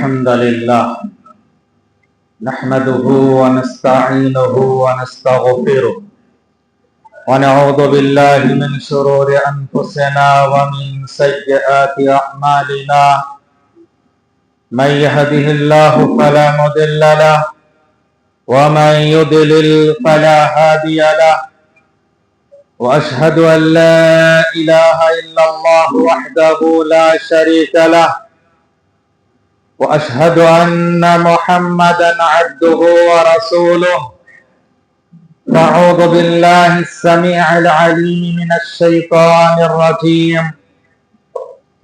الحمد لله نحمده ونستعينه ونستغفره ونعوذ بالله من شرور أنفسنا ومن سيئات أعمالنا من يهده الله فلا مضل له ومن يضلل فلا هادي له وأشهد أن لا إله إلا الله وحده لا شريك له وأشهد أن محمدا عبده ورسوله أعوذ بالله السميع العليم من الشيطان الرجيم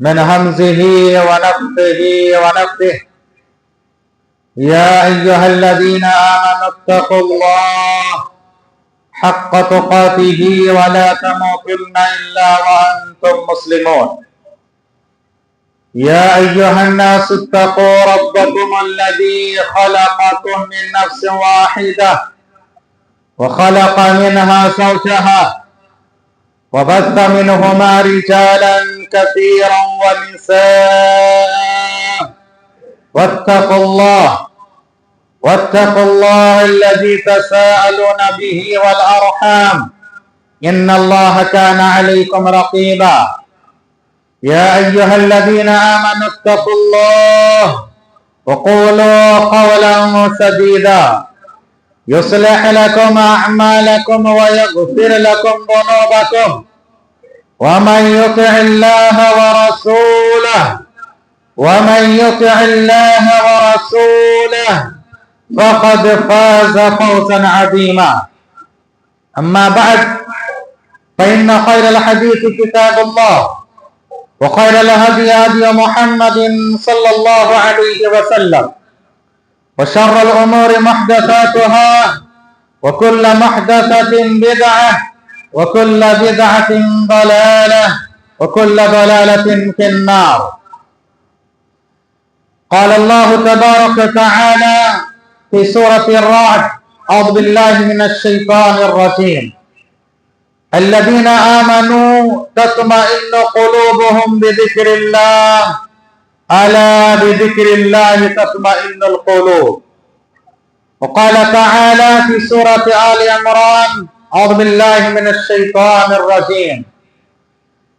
من همزه ونفثه ونفثه يا أيها الذين آمنوا اتقوا الله حق تقاته ولا تموتن إلا وأنتم مسلمون يا أيها الناس اتقوا ربكم الذي خلقكم من نفس واحدة وخلق منها زوجها وبث منهما رجالا كثيرا ونساء واتقوا الله الذي تساءلون به والأرحام إن الله كان عليكم رقيبا يا أيها الذين آمنوا اتقوا الله وقولوا قولا سديدا يصلح لكم أعمالكم ويغفر لكم ذنوبكم ومن يطع الله ورسوله فقد فاز فوزا عظيما أما بعد فإن خير الحديث كتاب الله وخير الهدي هدي محمد صلى الله عليه وسلم وشر الأمور محدثاتها وكل محدثة بدعة وكل بدعة ضلالة وكل ضلالة في النار. قال الله تبارك وتعالى في سورة الرعد أعوذ بالله من الشيطان الرجيم الذين آمنوا تطمئن قلوبهم بذكر الله ألا بذكر الله تطمئن القلوب. وقال تعالى في سورة آل عمران أعوذ بالله من الشيطان الرجيم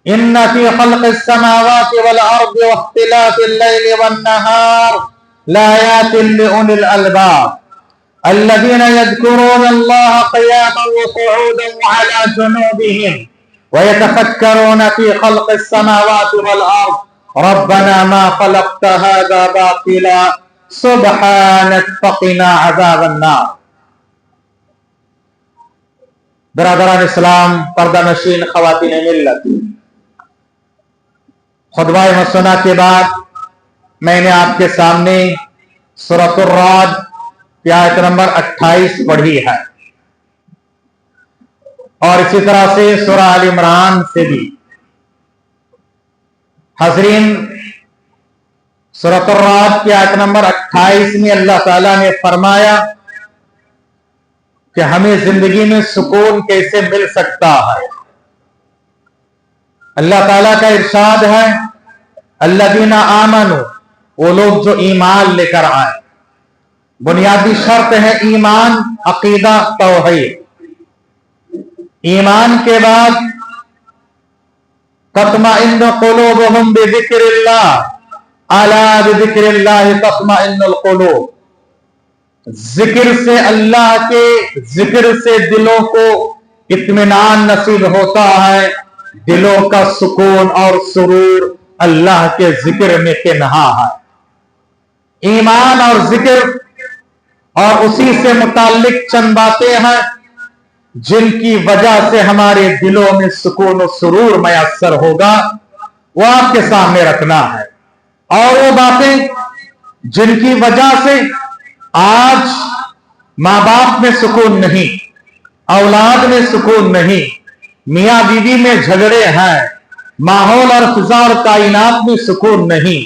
إن في خلق السماوات والأرض واختلاف الليل والنهار لآيات لأولي الألباب الذين يذكرون الله قياما وقعودا وعلى جنوبهم ويتفكرون في خلق السماوات والأرض ربنا ما خلقت هذا باطلا سبحانك فقنا عذاب النار. برادران اسلام، پردہ نشین خواتین ملت، خطبہ مسنہ کے بعد میں نے آپ کے سامنے سورۃ الرعد کی آیت نمبر 28 پڑھی ہے اور اسی طرح سے سورہ آل عمران سے بھی. حاضرین، سورۃ الرعد کی آیت نمبر 28 میں اللہ تعالیٰ نے فرمایا کہ ہمیں زندگی میں سکون کیسے مل سکتا ہے. اللہ تعالیٰ کا ارشاد ہے الذین آمنوا، وہ لوگ جو ایمان لے کر آئے. بنیادی شرط ہے ایمان، عقیدہ، توحید. ایمان کے بعد تطمئن قلوبہم بذکر اللہ الا بذکر اللہ تطمئن القلوب. ذکر سے، اللہ کے ذکر سے دلوں کو اطمینان نصیب ہوتا ہے. دلوں کا سکون اور سرور اللہ کے ذکر میں پنہاں ہے. ایمان اور ذکر اور اسی سے متعلق چند باتیں ہیں جن کی وجہ سے ہمارے دلوں میں سکون و سرور میسر ہوگا، وہ آپ کے سامنے رکھنا ہے. اور وہ باتیں جن کی وجہ سے آج ماں باپ میں سکون نہیں، اولاد میں سکون نہیں، میاں بیوی میں جھگڑے ہیں، ماحول اور فضا اور کائنات میں سکون نہیں،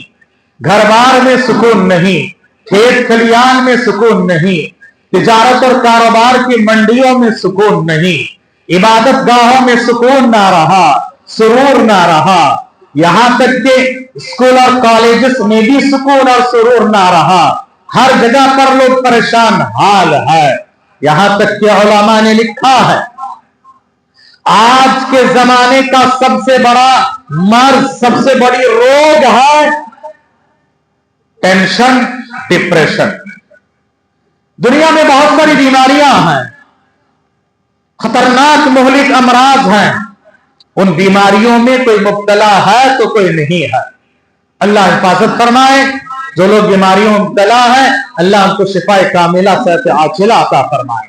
گھر بار میں سکون نہیں، کھیت کھلیان میں سکون نہیں، تجارت اور کاروبار کی منڈیوں میں سکون نہیں، عبادت گاہوں میں سکون نہ رہا، سرور نہ رہا. یہاں تک کہ اسکول اور کالجز میں بھی سکون اور سرور نہ رہا، ہر جگہ پر لوگ پریشان حال ہے۔ یہاں تک کہ علماء نے لکھا ہے آج کے زمانے کا سب سے بڑا مرض، سب سے بڑی روگ ہے ٹینشن، ڈپریشن۔ دنیا میں بہت ساری بیماریاں ہیں، خطرناک مہلک امراض ہیں، ان بیماریوں میں کوئی مبتلا ہے تو کوئی نہیں ہے۔ اللہ حفاظت فرمائے، جو لوگ بیماریوں میں مبتلا ہیں اللہ ان کو شفاء کاملہ صحت عاجلہ عطا فرمائے۔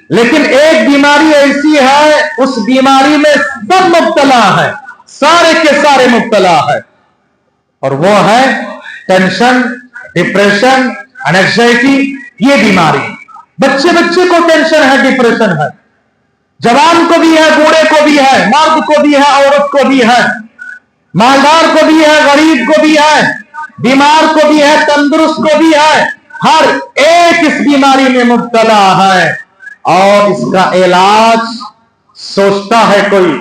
لیکن ایک بیماری ایسی ہے، اس بیماری میں سب مبتلا ہے، سارے کے سارے مبتلا ہے، اور وہ ہے ٹینشن، ڈپریشن، انگزائٹی۔ یہ بیماری بچے کو ٹینشن ہے، ڈپریشن ہے، جوان کو بھی ہے، بوڑھے کو بھی ہے، مرد کو بھی ہے، عورت کو بھی ہے، مالدار کو بھی ہے، غریب کو بھی ہے، بیمار کو بھی ہے، تندرست کو بھی ہے، ہر ایک اس بیماری میں مبتلا ہے۔ اور اس کا علاج سوچتا ہے کوئی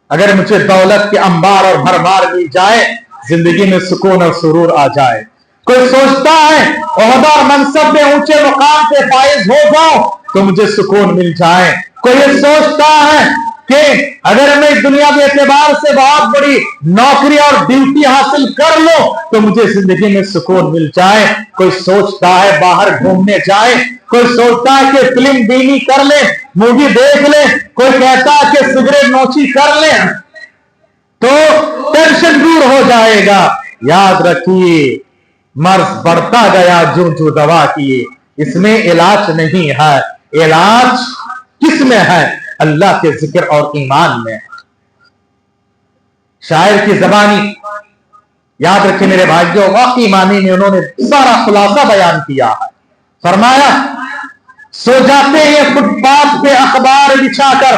اگر مجھے دولت کے انبار اور بھرمار مل جائے، زندگی میں سکون اور سرور آ جائے۔ کوئی سوچتا ہے عہدہ اور منصب میں اونچے مقام پہ فائز ہو جاؤ تو مجھے سکون مل جائے۔ کوئی یہ سوچتا ہے کہ اگر میں دنیاوی اعتبار سے بہت بڑی نوکری اور ڈیوٹی حاصل کر لوں تو مجھے زندگی میں سکون مل جائے۔ کوئی سوچتا ہے باہر گھومنے جائے، کوئی سوچتا ہے کہ فلم بینی کر لے، مووی دیکھ لے، کوئی کہتا ہے کہ سگریٹ نوشی کر لے تو ٹینشن دور ہو جائے گا۔ یاد رکھیے مرض بڑھتا گیا جو دوا کیے، اس میں علاج نہیں ہے۔ علاج کس میں ہے؟ اللہ کے ذکر اور ایمان میں۔ شاعر کی زبانی یاد رکھیں میرے بھائیوں، واقعی معنی میں انہوں نے سارا خلاصہ بیان کیا ہے۔ فرمایا سو جاتے ہیں فٹ پاتھ پہ اخبار بچھا کر،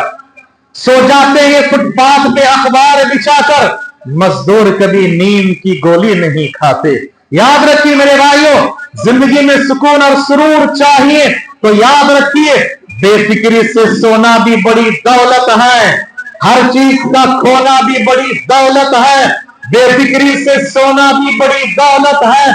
سو جاتے ہیں فٹ پاتھ پہ اخبار بچھا کر، مزدور کبھی نیم کی گولی نہیں کھاتے۔ یاد رکھیے میرے بھائیوں، زندگی میں سکون اور سرور چاہیے تو یاد رکھیے بے فکری سے سونا بھی بڑی دولت ہے، ہر چیز کا کھونا بھی بڑی دولت ہے۔ بے فکری سے سونا بھی بڑی دولت ہے۔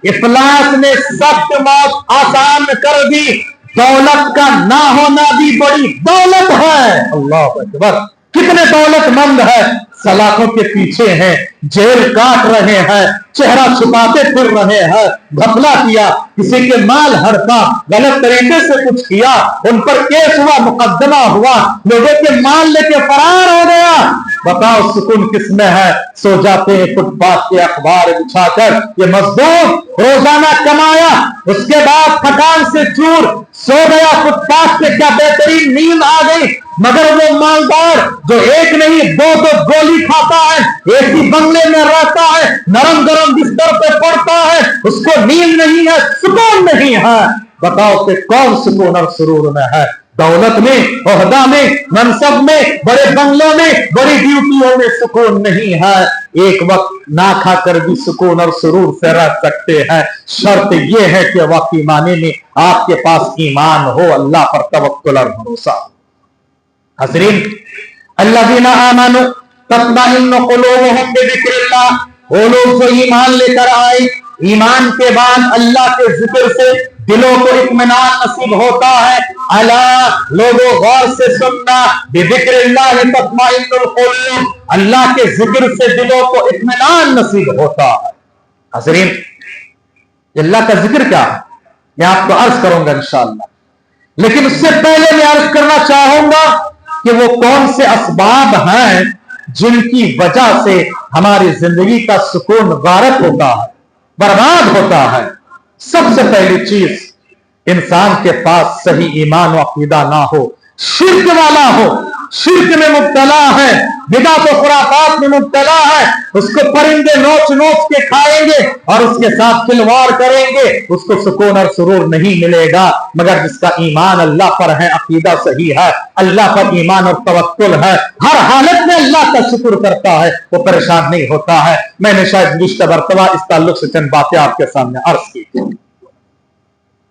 افلاس نے سخت موت آسان کر دی، دولت کا نہ ہونا بھی بڑی دولت ہے۔ اللہ اکبر! کتنے دولت مند ہے سلاخوں کے پیچھے ہیں، جیل کاٹ رہے ہیں، چہرہ چھپاتے پھر رہے ہیں، گھپلا کیا، کسی کے مال ہڑپا، غلط طریقے سے کچھ کیا، ان پر کیس ہوا، مقدمہ ہوا، لوگوں کے مال لے کے فرار ہو گیا۔ بتاؤ سکون کس میں ہے؟ سو جاتے ہیں فٹ پاتھ کے اخبار بچھا کر۔ یہ مزدور روزانہ کمایا، اس کے بعد تھکان سے چور سو گیا فٹ پاتھ پہ، کیا بہترین نیند آ گئی، مگر وہ مالدار جو ایک نہیں دو گولی کھاتا ہے، ایک ہی بنگلے میں رہتا ہے، نرم گرم بستر پہ پڑتا ہے، اس کو نیند نہیں ہے، سکون نہیں ہے۔ بتاؤ کہ کون سکون اور سرور میں ہے؟ دولت میں، عہدہ میں، منصب میں، بڑے بنگلوں میں، بڑی ڈیوٹیوں میں سکون نہیں ہے۔ ایک وقت نہ کھا کر بھی سکون اور سرور سے رہ سکتے ہیں، شرط یہ ہے کہ واقعی معنی میں آپ کے پاس ایمان ہو، اللہ پر توکل اور بھروسہ۔ حضرین، الذین آمنوا تطمئن قلوبهم بذکر اللہ، وہ لوگ جو ایمان لے کر آئے، ایمان کے بعد اللہ کے ذکر سے دلوں کو اطمینان نصیب ہوتا ہے۔ اللہ لوگوں غور سے سننا، بذکر اللہ تطمئن القلوب، اللہ کے ذکر سے دلوں کو اطمینان نصیب ہوتا ہے۔ حضرین، اللہ کا ذکر کیا ہے میں آپ کو عرض کروں گا انشاءاللہ، لیکن اس سے پہلے میں عرض کرنا چاہوں گا کہ وہ کون سے اسباب ہیں جن کی وجہ سے ہماری زندگی کا سکون غارت ہوتا ہے، برباد ہوتا ہے۔ سب سے پہلی چیز، انسان کے پاس صحیح ایمان و عقیدہ نہ ہو، شرک والا ہو، شرک میں مبتلا ہے، بدعت و خرافات میں مبتلا ہے، اس کو پرندے نوچ نوچ کے کھائیں گے اور اس کے ساتھ کھلواڑ کریں گے، اس کو سکون اور سرور نہیں ملے گا۔ مگر جس کا ایمان اللہ پر ہے، عقیدہ صحیح ہے، اللہ پر ایمان اور توکل ہے، ہر حالت میں اللہ کا شکر کرتا ہے، وہ پریشان نہیں ہوتا ہے۔ میں نے شاید گزشتہ مرتبہ اس تعلق سے چند باتیں آپ کے سامنے عرض کی۔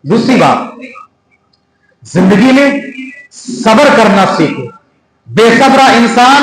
دوسری بات، زندگی میں صبر کرنا سیکھو۔ بے صبرا انسان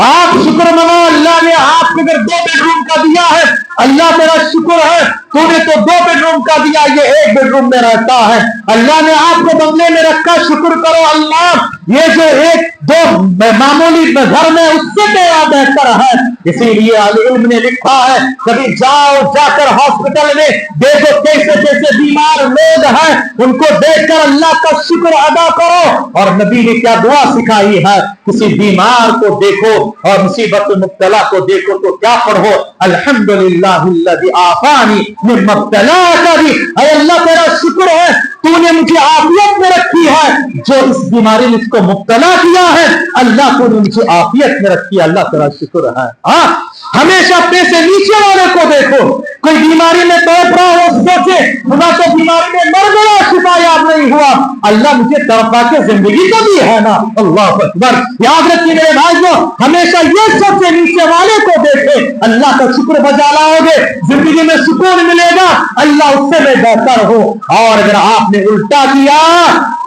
آپ شکر منو, اللہ نے آپ کو اگر 2 بیڈ روم کا دیا ہے, اللہ میرا شکر ہے تو نے تو 2 بیڈ روم کا دیا, یہ 1 بیڈ روم میں رہتا ہے. اللہ نے آپ کو بنگلے میں رکھا, شکر کرو اللہ, یہ جو 1-2 معمولی گھر میں اس سے میرا بہتر ہے. اسی لیے علم نے لکھا ہے کبھی جاؤ, جا کر ہاسپٹل میں دیکھو کیسے کیسے بیمار لوگ ہیں, ان کو دیکھ کر اللہ کا شکر ادا کرو. اور نبی نے کیا دعا سکھائی ہے, کسی بیمار کو دیکھو اور مصیبت مبتلا کو دیکھو تو کیا پڑھو, الحمدللہ الذی عافانی مما ابتلاک بہ. اے اللہ تیرا شکر ہے تو نے مجھے عافیت میں رکھی ہے, جو اس بیماری نے اس کو مبتلا کیا ہے اللہ تو نے مجھے عافیت میں رکھی ہے, اللہ تیرا شکر ہے. ہاں, ہمیشہ اپنے سے نیچے والے کو دیکھو, کوئی بیماری میں تڑپ رہا ہو سوچے خدا تو بیماری میں مر گیا, شفا یاب نہیں ہوا, اللہ مجھے تڑپا کے زندگی تو دی ہے نا. اللہ اکبر. یاد رکھیے میرے بھائیوں, ہمیشہ یہ سوچے نیچے والے کو دیکھے, اللہ کا شکر بجا لاؤ گے, زندگی میں سکون ملے گا, اللہ اس سے میں بہتر ہو. اور اگر آپ نے الٹا کیا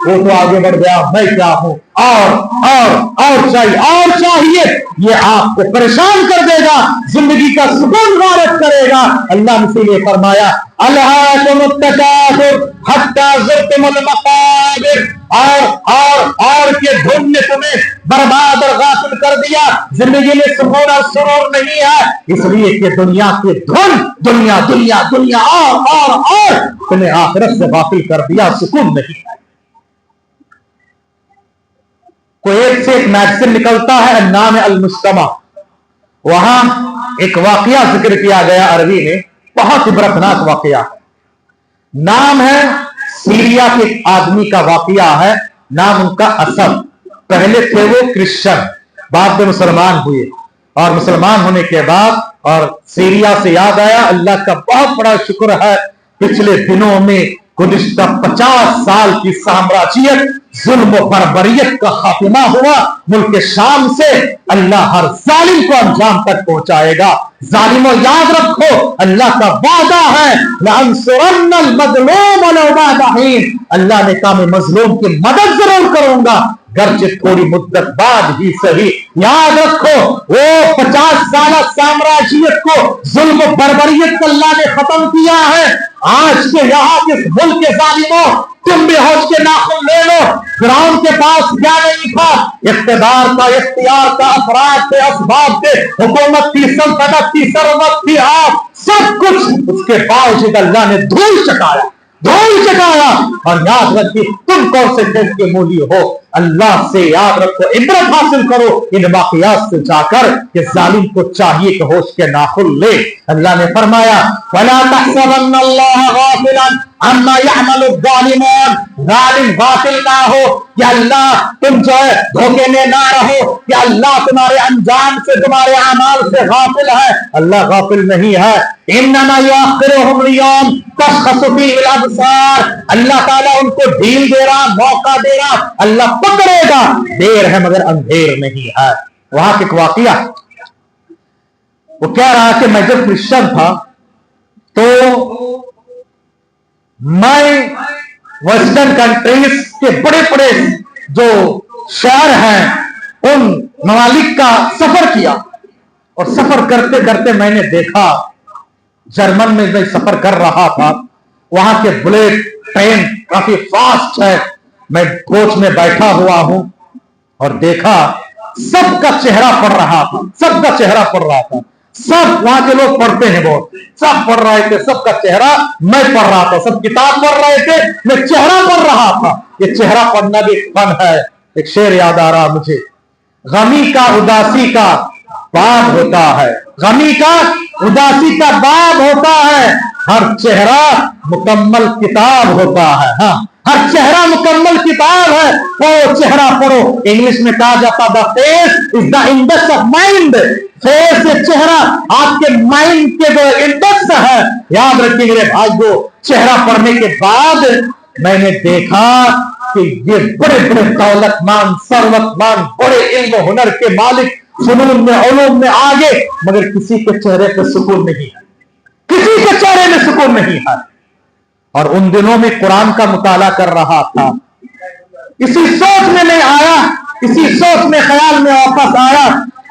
وہ تو آگے بڑھ گیا, میں کیا ہوں, اور چاہیے, یہ آپ کو پریشان کر دے گا, زندگی کا سکون غارت کرے گا. اللہ نے اسی لیے فرمایا الہاکم التکاثر حتی زرتم المقابر, اور کے دھن نے تمہیں برباد اور غافل کر دیا, زندگی میں سکون اور سرور نہیں ہے, اس لیے کہ دنیا کے دھن دنیا دنیا دنیا اور تمہیں آخرت سے غافل کر دیا, سکون نہیں ہے. کوئی ایک سے ایک میگزین نکلتا ہے, نام المجتمع, وہاں ایک واقعہ ذکر کیا گیا عربی میں, بہت عبرتناک واقعہ, نام ہے سیریا کے ایک آدمی کا واقعہ ہے, نام ان کا اسد. پہلے تھے وہ کرسچن, بعد میں مسلمان ہوئے, اور مسلمان ہونے کے بعد اور سیریا سے یاد آیا اللہ کا بہت بڑا شکر ہے, پچھلے دنوں میں گزشتہ 50 سال کی سامراجیت, ظلم و بربریت کا خاتمہ ہوا. ملک شام سے اللہ ہر ظالم کو انجام تک پہنچائے گا. ظالموں یاد رکھو, اللہ کا وعدہ ہے لَأَنْصُرَنَّ الْمَظْلُومَ وَلَوْ بَعْدَ حِينٍ, اللہ نے کہا میں مظلوم کی مدد ضرور کروں گا, گرچہ تھوڑی مدت بعد ہی صحیح. یاد رکھو وہ 50 سالہ سامراجیت کو, ظلم و بربریت کو اللہ نے ختم کیا ہے. آج کے یہاں کے ملک کے ظالموں, تم بھی ہوش کے ناخن لے لو, فرعون کے پاس کیا نہیں تھا, اقتدار کا, اختیار کا, افراد تھے, اسباب تھے, حکومت کی, سلطنت کی, سرورت کی, آپ سب کچھ, اس کے باوجود اللہ نے دھول چکایا. اور یاد رکھیے تم کون سے دین کے مولی ہو, اللہ سے یاد رکھو, عبرت حاصل کرو ان واقعات سے جا کر, کہ ظالم کو چاہیے کہ ہوش کے ناخن لے. اللہ نے فرمایا وَلَا تَحْسَبَنَّ اللَّهَ غَافِلًا عَمَّا يَعْمَلُ الظَّالِمُونَ, ظالم غافل نہ ہو, کہ اللہ تم جو ہے دھوکے میں نہ رہو کہ اللہ تمہارے انجام سے, تمہارے اعمال سے غافل ہے. اللہ غافل نہیں ہے. انما یؤخرہم لیوم تشخص فیہ الابصار, اللہ تعالیٰ ان کو ڈھیل دے رہا, موقع دے رہا, اللہ پکڑے گا, دیر ہے مگر اندھیر نہیں ہے. وہاں ایک واقعہ, وہ کہہ رہا کہ میں جب کرسچن تھا تو میں ویسٹرن کنٹریز کے بڑے بڑے جو شہر ہیں ان ممالک کا سفر کیا, اور سفر کرتے کرتے میں نے دیکھا, جرمن میں میں سفر کر رہا تھا, وہاں کے بلیٹ ٹرین کافی فاسٹ ہے, میں کوچ میں بیٹھا ہوا ہوں اور دیکھا سب کا چہرہ پڑ رہا تھا, سب وہاں کے لوگ پڑھتے ہیں بہت, سب پڑھ رہے تھے, سب کا چہرہ میں پڑھ رہا تھا, سب کتاب پڑھ رہے تھے, میں چہرہ پڑھ رہا تھا. یہ چہرہ پڑھنا بھی فن ہے. ایک شعر یاد آ رہا مجھے, غمی کا اداسی کا باب ہوتا ہے, غمی کا اداسی کا باب ہوتا ہے, ہر چہرہ مکمل کتاب ہوتا ہے. ہاں, ہر چہرہ مکمل کتاب ہے, وہ چہرہ پڑھو. انگلش میں کہا جاتا the face is the index of mind, face یہ چہرہ آپ کے مائنڈ کے جو انڈیکس ہے. یاد رکھیے میرے بھائیو, چہرہ پڑھنے کے بعد میں نے دیکھا کہ یہ بڑے بڑے دولت مان, ثروت مان, بڑے علم و ہنر کے مالک, فنون میں, علوم میں آگے, مگر کسی کے چہرے پہ سکون نہیں ہے, کسی کے چہرے میں سکون نہیں ہے. اور ان دنوں میں قرآن کا مطالعہ کر رہا تھا, اسی سوچ میں نہیں آیا, اسی سوچ میں خیال میں واپس آیا,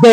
2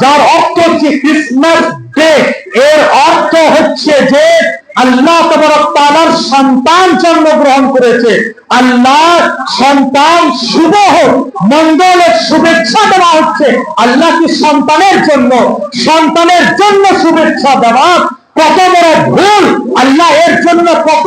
যার অর্থ হচ্ছে ক্রিসমাস ডে, এর অর্থ হচ্ছে যে আল্লাহ তাবারক তাআলার সন্তান জন্মগ্রহণ করেছে। আল্লাহ সন্তান শুভ হোক, মঙ্গলের শুভেচ্ছা দেওয়া হচ্ছে আল্লাহ কি সন্তানের জন্য শুভেচ্ছা দেওয়া কত বড় ভুল। আল্লাহ এর জন্য কত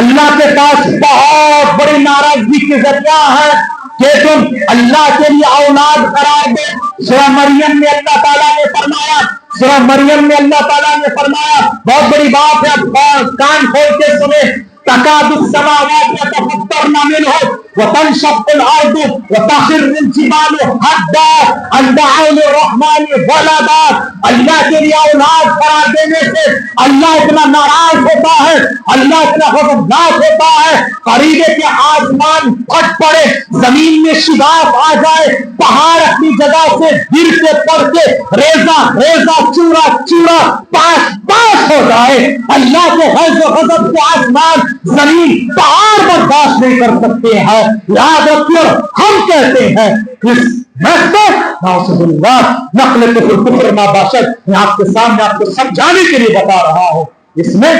اللہ کے پاس بہت بڑی ناراضگی کی ذریعہ ہے کہ تم اللہ کے لیے اولاد قرار دے. سورہ مریم میں اللہ تعالیٰ نے فرمایا، سورہ مریم میں اللہ تعالیٰ نے فرمایا، بہت بڑی بات ہے، کان کھول کے سنے، تکاد السماوات يتفطرن منه وتنشق الارض وتخر الجبال هدا ان دعوا للرحمن ولدا. اللہ کے لیے اولاد قرار دینے سے اللہ اتنا ناراض ہوتا ہے، اللہ اتنا غضبناک ہوتا ہے، قریب ہے کہ آسمان پھٹ پڑے، زمین میں شگاف آ جائے، پہاڑ اپنی جگہ سے گر کے پڑ کے ریزہ ریزہ چورا چورا پاش پاش ہو جائے. اللہ کے غضب و غضب کو آسمان زمین پہاڑ برداشت نہیں کر سکتے ہیں. یاد رکھو، ہم کہتے ہیں اس نقل کفر ما باشد، میں آپ کے سامنے آپ کو سمجھانے کے لیے بتا رہا ہوں. اس میں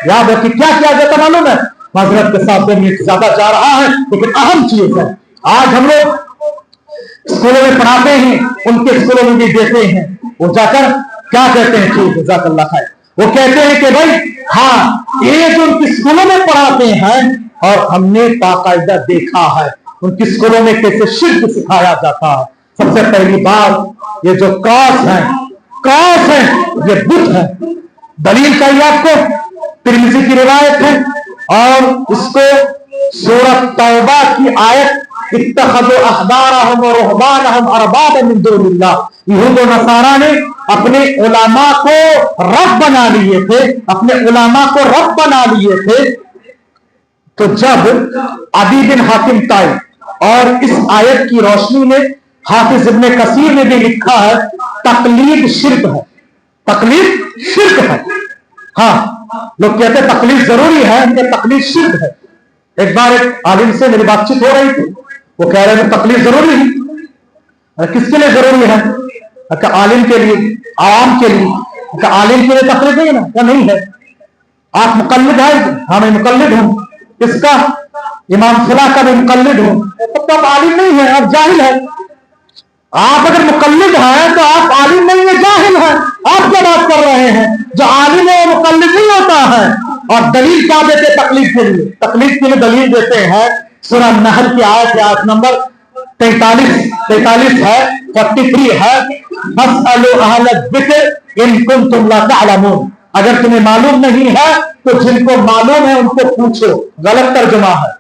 یاد رکھیے کیا کیا جاتا معلوم ہے، حضرت کے ساتھ زیادہ جا رہا ہے لیکن اہم چیز ہے. آج ہم لوگ اسکولوں میں پڑھاتے ہیں، ان کے اسکولوں میں بھی دیتے ہیں، وہ جا کر کیا کہتے ہیں، ٹھیک جزاک اللہ خیر، وہ کہتے ہیں کہ بھائی ہاں یہ جو ان کی اسکولوں میں پڑھاتے ہیں اور ہم نے باقاعدہ دیکھا ہے ان کی اسکولوں میں کیسے شرک سکھایا جاتا ہے. سب سے پہلی بات، یہ جو کاس ہے یہ بت ہے. دلیل چاہیے آپ کو، ترمذی کی روایت ہے اور اس کو سورۃ توبہ کی آیت اتخذوا احبارهم ورهبانهم اربابا من دون اللہ. یہود و نصارہ نے اپنے علماء کو رب بنا لیے تھے، اپنے علماء کو رب بنا لیے تھے. تو جب عدی بن حاتم طائی اور اس آیت کی روشنی میں حافظ ابن کثیر نے بھی لکھا ہے تقلید شرک ہے، تقلید شرک ہے. ہاں لوگ کہتے ہیں تقلید ضروری ہے، ان کے تقلید شرک ہے. ایک بار ایک عالم سے میری بات چیت ہو رہی تھی، وہ کہہ رہے ہیں تقلید ضروری ہے. کس کے لیے ضروری ہے؟ کہ عالم کے لیے، عوام کے لیے. کہ عالم کے لیے تقلید نہیں ہے نا؟ کیا نہیں ہے؟ آپ مقلد ہیں؟ ہاں میں مقلد ہوں. کس کا؟ امام فلاں کا میں مقلد ہوں. تو آپ عالم نہیں ہیں، آپ جاہل ہیں. آپ اگر مقلد ہیں تو آپ عالم نہیں ہیں، جاہل ہیں. آپ کیا بات کر رہے ہیں؟ جو عالم ہے وہ مقلد نہیں ہوتا ہے. اور دلیل کیا دیتے تقلید کے لیے؟ تقلید کے لیے دلیل دیتے ہیں سورہ نحل کی آیت نمبر 43 ہے، 43 ہے، فاسألوا اہل الذکر ان کنتم لا تعلمون. اگر تمہیں معلوم نہیں ہے تو جن کو معلوم ہے ان کو پوچھو. غلط ترجمہ ہے،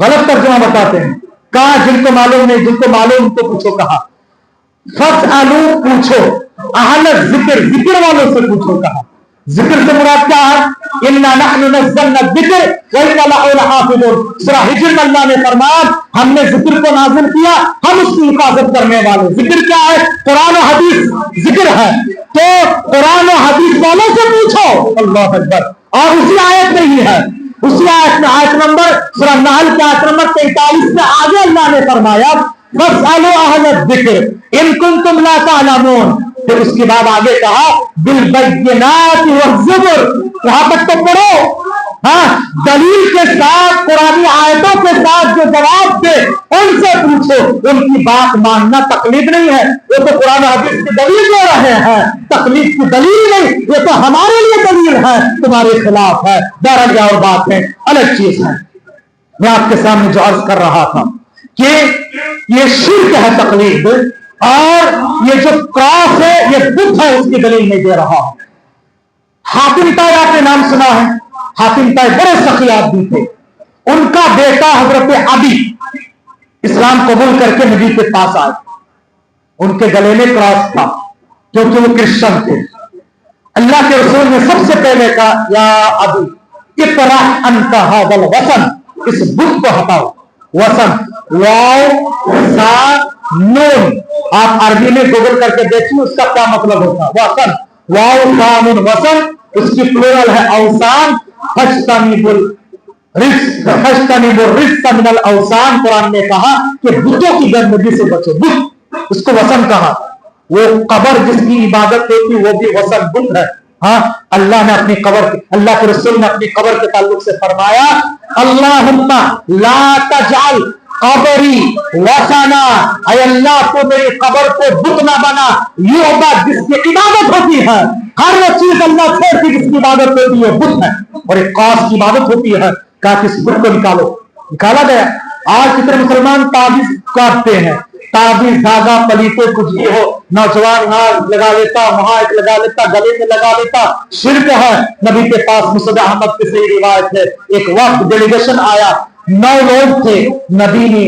غلط ترجمہ بتاتے ہیں. کہا جن کو معلوم نہیں، جن کو معلوم ان کو پوچھو. کہا فاسألوا پوچھو، اہل الذکر ذکر والوں سے پوچھو. کہا ذکر سے مراد کیا ہے؟ انا نحن نزلنا الذکر وانا له لحافظون. سورہ ہجر میں اللہ نے فرمایا ہم نے ذکر کو نازل کیا، ہم اس کی حفاظت کرنے والے. ذکر کیا ہے؟ قرآن و حدیث ذکر ہے. تو قرآن و حدیث والوں سے پوچھو. اللہ اکبر. اور اسی آیت میں ہی ہے، اسی آیت میں آیت نمبر سورہ نحل کی آیت نمبر 43 سے آگے اللہ نے فرمایا فاسألوا اہل الذکر ان کنتم لا تعلمون. پھر اس کے بعد آگے کہا بالبینات والزبر. یہاں تک تو پڑھو. ہاں دلیل کے ساتھ، قرآنی آیتوں کے ساتھ جو جواب دے ان سے پوچھو. ان کی بات ماننا تقلید نہیں ہے، وہ تو قرآن حدیث کی دلیل دے رہے ہیں، تقلید کی دلیل نہیں. یہ تو ہمارے لیے دلیل ہے، تمہارے خلاف ہے. بہرحال اور بات ہے، الگ چیز ہے. میں آپ کے سامنے جو عرض کر رہا تھا کہ یہ شرک ہے تقلید، اور یہ جو کراس ہے یہ بت ہے، اس کی دلیل نہیں دے رہا ہوں. حاتم طائی آپ نے نام سنا ہے. حاتم طائی بڑے سخی آدمی تھے. ان کا بیٹا حضرت عدی اسلام قبول کر کے نبی کے پاس آئے. ان کے گلے میں کراس تھا کیونکہ وہ کرسچن تھے. اللہ کے رسول نے سب سے پہلے کہا یا عدی اقرأ انت ھذا الوثن، اس بت کو ہٹاؤ. وثن واو سا نون، آپ عربی میں گوگل کر کے دیکھیں اس کا کیا مطلب ہوتا. وثن واو سا نون وثن، اس کی پلورل ہے اوثان. فاجتنبوا الرجس من الاوثان. قرآن نے کہا کہ بتوں کی گندگی سے بچو. بت اس کو وثن کہا. وہ قبر جس کی عبادت ہوتی وہ بھی وثن بت ہے. ہاں اللہ نے اپنی قبر کے، اللہ کے رسول نے اپنی قبر کے تعلق سے فرمایا اللہم لا تجعل قبری وثنا. اے اللہ تو میری قبر کو بت نہ بنا. یعبد جس کی عبادت ہوتی ہے، ہر وہ چیز اللہ چھوڑ کی جس کی عبادت ہوتی ہے بت ہے. اور ایک خاص کی عبادت ہوتی ہے کہا کہ اس بت کو نکالو. نکالا گیا. آج کتنے مسلمان تعویذ کاٹتے ہیں, تعویذ دھاگا پلیتے کچھ بھی ہو, نوجوان ہاتھ لگا لیتا, وہاں ایک لگا لیتا, گلے میں لگا لیتا, شرک ہے. نبی کے پاس مسند احمد کی صحیح روایت ہے, ایک وقت ڈیلیگیشن آیا, 9 لوگ تھے, نبی نے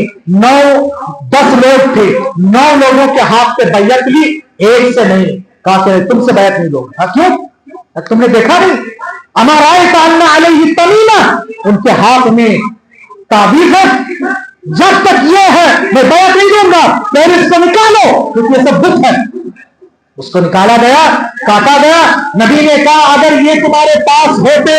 10 لوگ تھے, 9 لوگوں کے ہاتھ پہ بیعت لی, ایک سے نہیں. کہا کہ تم سے بیعت نہیں لو. کیوں؟ تم نے دیکھا نہیں ہمارا علیہ تمیمہ, ان کے ہاتھ میں تعویذ ہے, جب تک یہ ہے میں بیعت نہیں دوں گا, پہلے اس کو نکالو کیونکہ یہ سب بت ہے. اس کو نکالا گیا, کاٹا گیا. نبی نے کہا اگر یہ تمہارے پاس ہوتے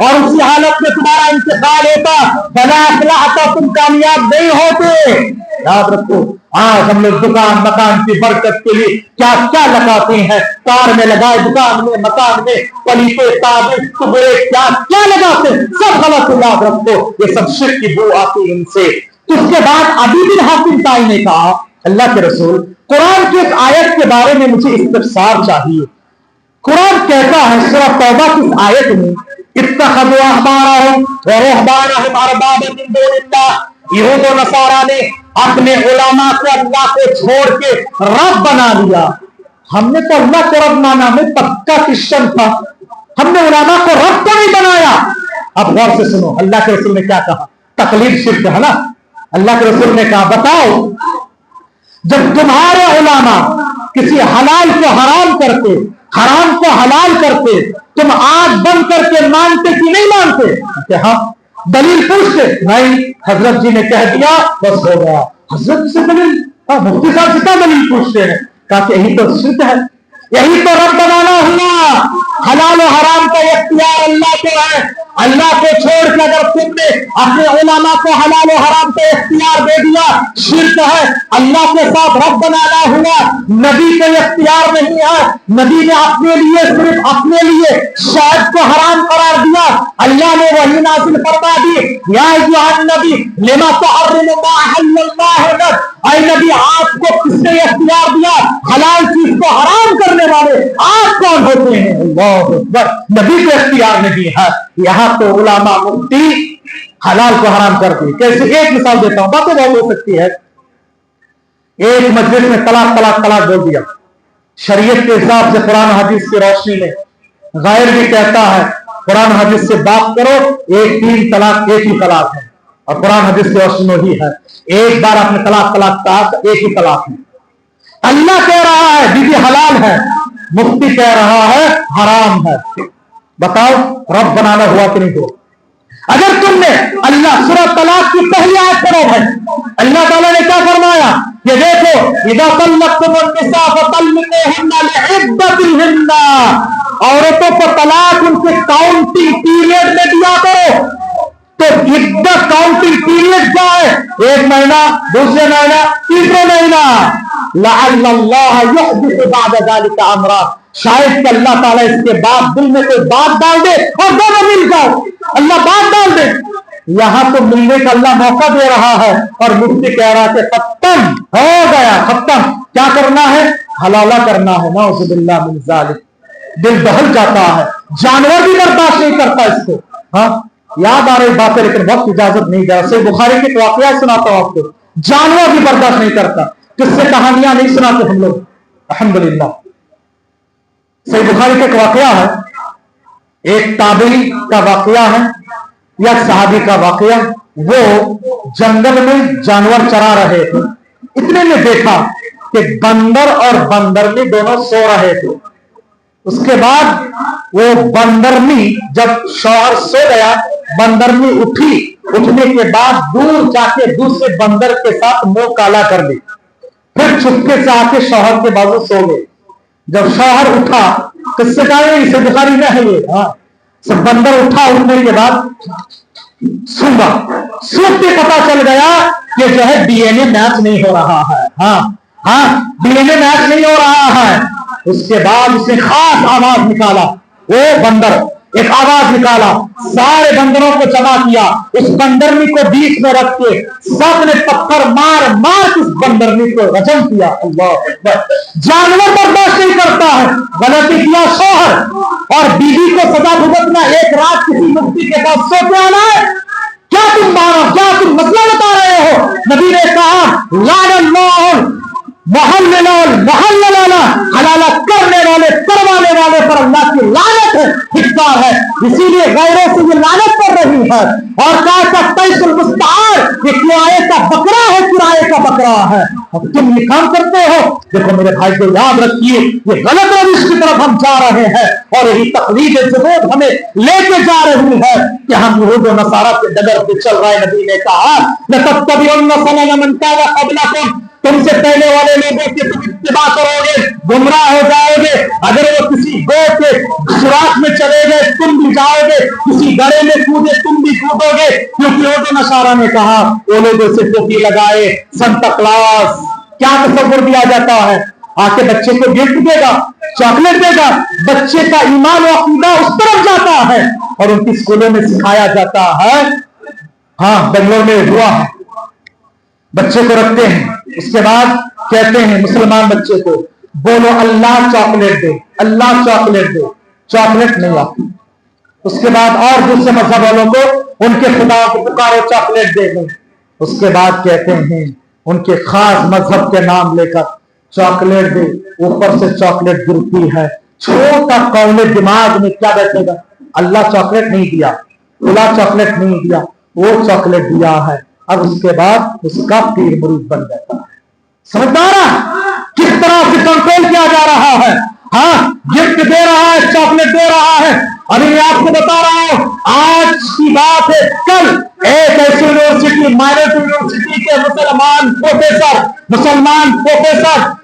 اور اسی حالت میں تمہارا انتقال ہوتا فلا افلحت, تم کامیاب نہیں ہوتے. یاد رکھو, آج ہم لوگ دکان مکان کی برکت کے لیے کیا کیا لگاتے ہیں, کار میں لگائے, دکان میں, مکان میں, پلیتے تعویذ ٹکڑے کیا کیا لگاتے ہیں, سب غلط. یاد رکھو یہ سب شرک کی بو آتی ان سے. اس کے بعد ابھی بن حاتم طائی نے کہا اللہ کے رسول قرآن کی ایک آیت کے بارے میں مجھے استفسار چاہیے. قرآن کہتا ہے سورہ توبہ کی آیت میں اتخذوا احبارهم ورهبانهم اربابا من دون اللہ, یہود و نصارا نے اپنے علماء کو اللہ کو چھوڑ کے رب بنا لیا. ہم نے تو اللہ کو رب مانا, ہمیں پکا کرسچن تھا, ہم نے علماء کو رب کو نہیں بنایا. اب غور سے سنو اللہ کے رسول نے کیا کہا, تقلید شرک ہے نا. اللہ کے رسول نے کہا بتاؤ جب تمہارے علماء کسی حلال کو حرام کرتے, حرام کو حلال کرتے, تم آنکھ بند کر کے مانتے کہ نہیں مانتے؟ کہ ہاں. دلیل پوچھتے, نہیں حضرت جی نے کہہ دیا بس ہو گیا. حضرت سے دلیل, مفتی صاحب سے کیا دلیل پوچھتے ہیں؟ کہا کہ یہی تو شرک ہے, یہی تو رب بنانا ہوا. حلال و حرام کا اختیار اللہ کو ہے. اللہ کو چھوڑ کے اگر تم نے اپنے علماء کو حلال و حرام کا اختیار دے دیا, شرک ہے. اللہ کے ساتھ رب بنانا ہوا. نبی کو اختیار نہیں ہے, نبی نے اپنے لیے صرف اپنے لیے شاید کو حرام قرار دیا. اللہ نے وہی نازل فرما دی, یا ایھا النبی لما تحرم ما احل اللہ لک, اے نبی آپ کو کس نے اختیار دیا حلال چیز کو حرام کرنے والے آپ کون ہوتے ہیں؟ اللہ اکبر. نبی کو اختیار نہیں ہے. یہاں تو علماء مفتی حلال کو حرام کرتے. کیسے؟ ایک مثال دیتا ہوں, باتیں بہت ہو سکتی ہے. ایک مجلس میں طلاق طلاق طلاق بول دیا. شریعت کے حساب سے قرآن حدیث کی روشنی میں غیر بھی کہتا ہے قرآن حدیث سے بات کرو, 3 طلاق ایک ہی طلاق ہے, اور قرآن حدیث کی روشنی میں ہی ہے. ایک بار اپنے طلاق طلاق کہا تو ایک ہی طلاق ہے. اللہ کہہ رہا ہے بیوی حلال ہے, مفتی کہہ رہا ہے حرام ہے. بتاؤ رب بنانا ہوا کہ نہیں ہوا؟ اگر تم نے اللہ سورہ طلاق کی پہلی آیت پڑھو ہے, اللہ تعالیٰ نے کیا فرمایا کہ دیکھو اذا طلقتم النساء فطلقوهن لعدتهن, عورتوں کو طلاق ان کے کاؤنٹنگ پیریڈ میں دیا کرو. تو عدت کاؤنٹنگ پیریڈ کیا ہے؟ 1 مہینہ, دوسرے مہینہ, تیسرے مہینہ. لعل اللہ یحدث بعد ذلك امرا, شاید کہ اللہ تعالیٰ اس کے بعد دل میں کوئی بات ڈال دے اور دونوں مل جاؤ, اللہ بات ڈال دے. یہاں تو ملنے کا اللہ موقع دے رہا ہے, اور مفتی کہہ رہا کہ ختم ہو گیا, ختم. کیا کرنا ہے؟ حلالہ کرنا ہے. نعوذ باللہ من ذالک. دل دہل جاتا ہے, جانور بھی برداشت نہیں کرتا اس کو. ہاں یاد آ رہی باتیں لیکن وقت اجازت نہیں دے. صحیح بخاری کے واقعہ سناتا ہوں آپ کو, جانور بھی برداشت نہیں کرتا. کس سے کہانیاں نہیں سناتے ہم لوگ الحمدللہ. صحیح بخاری کا ایک واقعہ ہے, ایک تابعی کا واقعہ ہے یا صحابی کا واقعہ. وہ جنگل میں جانور چرا رہے تھے, اتنے میں دیکھا کہ بندر اور بندرنی دونوں سو رہے تھے. اس کے بعد وہ بندرنی جب شوہر سو گیا, بندرنی اٹھی, اٹھنے کے بعد دور جا کے دوسرے بندر کے ساتھ منہ کالا کر لی, پھر چھپکے سے آ کے شوہر کے بازو سو گئے. جب شوہر اٹھا, کس سے کہا ہے اسے بخاری میں ہے یہ, ہاں سب بندر اٹھا, اٹھنے کے بعد سونگا, سونگ کے پتا چل گیا کہ جو ہے ڈی این اے میچ نہیں ہو رہا ہے. ہاں ہاں ڈی این اے میچ نہیں ہو رہا ہے. اس کے بعد اس نے خاص آواز نکالا, وہ بندر ایک آواز نکالا, سارے بندروں کو جمع کیا, اس بندرنی کو بیچ میں رکھ کے سب نے پتھر مار مار اس بندرنی کو رجم کیا. اللہ اکبر. جانور برداشت نہیں کرتا ہے, غلطی کیا شوہر, اور بیوی کو سزا بھگتنا. ایک رات کسی مفتی کے پاس سو کے آنا ہے, کیا تم مسئلہ بتا رہے ہو؟ نبی نے کہا لعن اللہ محلل حلالہ کرنے والے کروانے والے پر اللہ کی لعنت ہے، ٹھکار ہے۔ اسی لیے غیروں سے یہ لعنت پڑ رہی ہے۔ اور کہا تھا تیس المستعار، یہ کرائے کا بکرا ہے، کرائے کا بکرا ہے۔ اب تم یہ کام کرتے ہو۔ دیکھو میرے بھائی کو یاد رکھیے، یہ غلط روش کی طرف ہم جا رہے ہیں اور یہی تقلید جدود ہمیں لے کے جا رہی ہے کہ ہم یہود و نصارہ کے ڈگر پہ چل رہے ہیں۔ نبی نے کہا لَتَتَّبِعُنَّ سَنَنَ مَن كَانَ قَبْلَكُمْ، تم سے پہلے والے لوگوں کی تم اتباع کرو گے، گمراہ ہو جاؤ گے۔ اگر وہ کسی گو کے سوراخ میں چلے گئے تم بھی جاؤ گے، کسی گڑھے میں کودے تم بھی کودو گے۔ کیونکہ یہود و نصارہ نے کہا وہ لوگ سے ٹوپی لگائے، سنتا کلاس، کیا تصور دیا جاتا ہے؟ آ کے بچے کو گفٹ دے گا، چاکلیٹ دے گا، بچے کا ایمان و عقیدہ اس طرف جاتا ہے اور ان کی اسکولوں میں سکھایا جاتا ہے۔ ہاں بنگلور میں ہوا ہے، بچے کو رکھتے ہیں، اس کے بعد کہتے ہیں مسلمان بچے کو بولو اللہ چاکلیٹ دے، اللہ چاکلیٹ دے، چاکلیٹ نہیں آتی۔ اس کے بعد اور دوسرے مذہب والوں کو ان کے خدا کو پکارو چاکلیٹ دے دیں۔ اس کے بعد کہتے ہیں ان کے خاص مذہب کے نام لے کر چاکلیٹ دے، اوپر سے چاکلیٹ گرتی ہے۔ چھوٹا قول دماغ میں کیا بیٹھے گا؟ اللہ چاکلیٹ نہیں دیا، اللہ چاکلیٹ نہیں دیا، وہ چاکلیٹ دیا ہے۔ اب اس کے بعد اس کا پیر مرید بن جاتا ہے۔ سمجھدار کس طرح سے کنٹرول کیا جا رہا ہے؟ ہاں گفٹ دے رہا ہے، چاکلیٹ دے رہا ہے۔ ابھی میں آپ کو بتا رہا ہوں، آج کی بات ہے، کل ایک ایسی یونیورسٹی مائنر یونیورسٹی کے مسلمان پروفیسر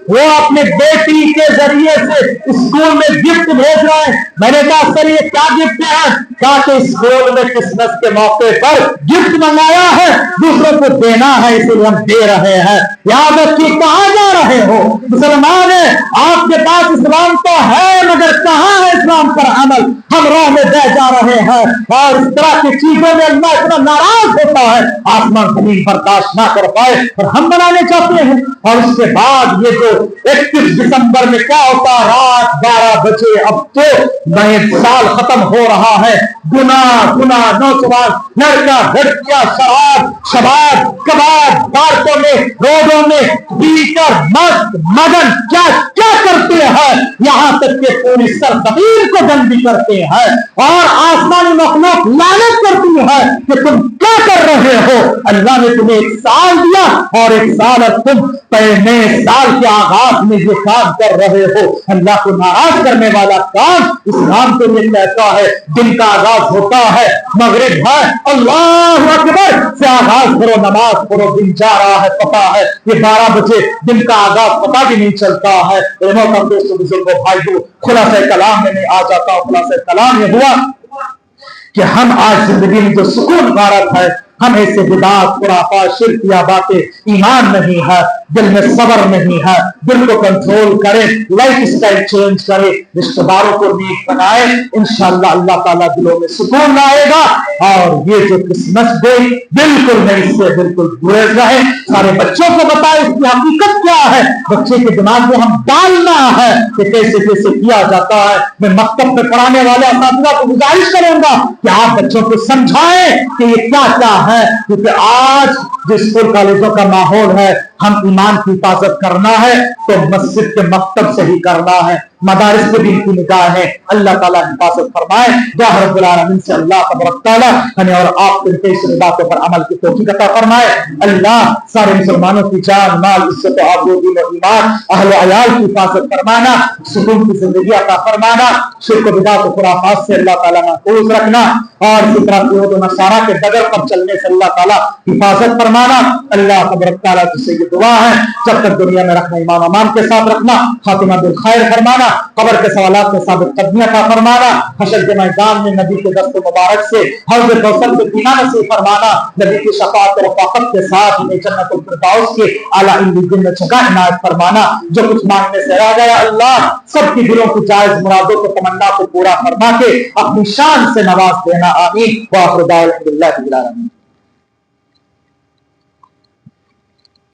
وہ اپنے بیٹی کے ذریعے سے اسکول میں گفٹ بھیج رہے ہیں۔ میں نے کہا سر یہ کیا گفٹ ہے؟ کہا کہ اسکول میں کرسمس کے موقع پر گفٹ منگایا ہے، دوسروں کو دینا ہے، اس لیے ہم دے رہے ہیں۔ یاد رکھیے کہاں جا رہے ہو؟ مسلمان ہیں، آپ کے پاس اسلام تو ہے مگر کہاں ہے اسلام پر عمل؟ ہم راہ میں بہ جا رہے ہیں اور اس طرح کی چیزوں میں اللہ اتنا ناراض ہوتا ہے آسمان زمین برداشت نہ کر پائے اور ہم بنانے چاہتے ہیں۔ اور اس کے بعد یہ جو 31 دسمبر میں کیا ہوتا ہے، رات 12 بجے اب تو نئے سال ختم ہو رہا ہے، گناہ نوجوان لڑکا لڑکیاں شراب کباب پارکوں میں روڈوں میں پی کر مست مگن کیا کیا کرتے ہیں، یہاں تک کہ پوری سرزمین کو گندی کرتے ہیں اور آسمانی مخلوق لعنت کرتی ہے کہ تم کیا کر رہے ہو؟ اللہ نے تمہیں ایک سال دیا اور ایک سال اب تم نئے سال کے آغاز میں یہ کام کر رہے ہو۔ اللہ کو ناراض کرنے والا کام اسلام کو یہ کہتا ہے دن کا آغاز ہوتا ہے، مغرب ہے، اللہ اکبر سے آغاز کرو، نماز پڑھو، دن جا رہا ہے پتا ہے، یہ 12 بجے دن کا آغاز پتا بھی نہیں چلتا ہے۔ محترم دوستو بزرگوں بھائیو، خلاصہ کلام میں آ جاتا ہوں۔ خلاصہ کلام یہ ہوا کہ ہم آج زندگی میں جو سکون غارت ہے، ہم ایسے بدعات خرافات شرکیہ باتیں، ایمان نہیں ہے، دل میں صبر نہیں ہے، دل کو کنٹرول کریں، لائف سٹائل چینج کریں، رشتہ داروں کو نیک بنائیں، انشاءاللہ اللہ تعالیٰ دلوں میں سکون لائے گا۔ اور یہ جو کرسمس ڈے بالکل نہیں، اس سے بالکل گریز رہے۔ سارے بچوں کو بتائیں اس کی حقیقت کیا ہے، بچے کے دماغ میں ہم ڈالنا ہے کہ کیسے کیسے کیا جاتا ہے۔ میں مکتب میں پڑھانے والے اساتذہ کو گزارش کروں گا کہ آپ بچوں کو سمجھائیں کہ یہ کیا کیا ہے، کیونکہ آج جو اسکول کالجوں کا ماحول ہے، ہم ایمان کی حفاظت کرنا ہے تو مسجد کے مکتب سے ہی کرنا ہے، مدارس سے بھی ان کی نگاہ ہے۔ اللہ تعالیٰ حفاظت فرمائے۔ دعا رب العالمین سے اللہ تبارک تعالیٰ ہمیں اور آپ کے اس باتوں پر عمل کی توفیق عطا فرمائے۔ اللہ سارے مسلمانوں کی جان مال عزت و آبرو و ایمان اہل و عیال کی حفاظت فرمانا، سکون کی زندگی عطا فرمانا، شرک و بدعت و خرافات سے اللہ تعالیٰ محفوظ رکھنا اور اسی طرح یہود و نصارہ کے ڈگر پر چلنے سے اللہ تعالیٰ حفاظت فرمانا۔ اللہ تبارک تعالیٰ سے یہ دعا ہے جب تک دنیا میں رکھنا ایمان امان کے ساتھ رکھنا، خاتمہ بالخیر فرمانا، قبر کے سوالات میں ثابت قدمی عطا فرمانا، حشر کے میدان میں نبی کے دست مبارک سے حوض کوثر سے پینا نصیب فرمانا، نبی کی شفاعت اور رفاقت کے ساتھ انہیں جنت الفردوس کے اعلیٰ علیین میں جگہ عنایت فرمانا۔ جو کچھ مانگنے سے رہ گیا اللہ سب کی دلوں کی جائز مرادوں کو تمنا کو پورا فرما کے اپنی شان سے نواز دینا، آمین۔ وآخر دعوانا الحمدللہ رب العالمین۔